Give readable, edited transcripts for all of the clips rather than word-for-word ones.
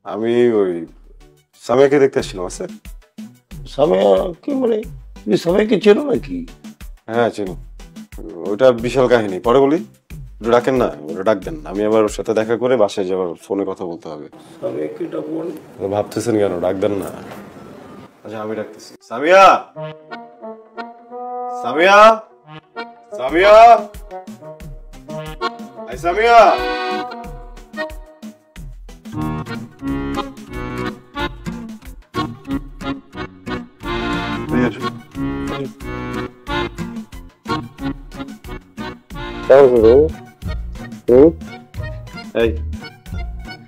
আমি ওই সামিয়াকে দেখতে আসছিলাম। আছে সামিয়া কি মানে তুমি সামিয়াকে চেনো নাকি? হ্যাঁ চিনি। ওটা বিশাল কাহিনী, পরে বলি। ওটা ডাকেন না, ওটা ডাকবেন। আমি আবার ওর সাথে দেখা করে বাসায় যাবার ফোনে কথা বলতে হবে। সামিয়াকে ডাকবো? ভাবতেছেন কেন? ডাকবেন না। আচ্ছা আমি ডাকতেছি। সামিয়া, সামিয়া, সামিয়া, এই সামিয়া। এই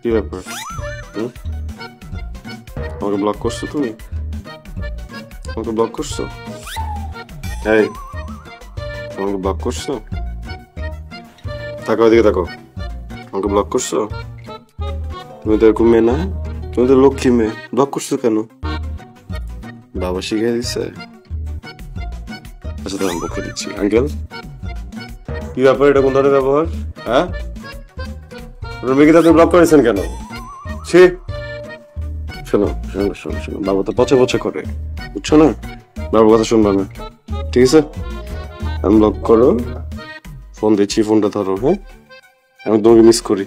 কি ব্যাপার? আমাকে ব্লক করছো তুমি? আমাকে ব্লক করছো? এই আমাকে ব্লক করছো? তাকাও, এদিকে তাকাও। আমাকে ব্লক করছো? তুমি তো এরকম মেয়ে না, তুমি তো লক্ষ্মী মেয়ে। ব্লক করছো কেন? বাবা শিখিয়ে দিচ্ছে? আচ্ছা তোমার পক্ষে দিচ্ছি। আঙ্কেল কি ব্যাপার? এটা কোন ধরনের ব্যবহার? হ্যাঁ, রুমিকে আপনি ব্লক করেছেন কেন? ছি। শোনো শোনো শোনো শোনো, বাবা তো পচে পচে করে, বুঝছো না? বাবার কথা শুনবা না, ঠিক আছে? আনব্লক করো, ফোন দিচ্ছি, ফোনটা ধরো। হ্যাঁ, আমি তোমাকে মিস করি।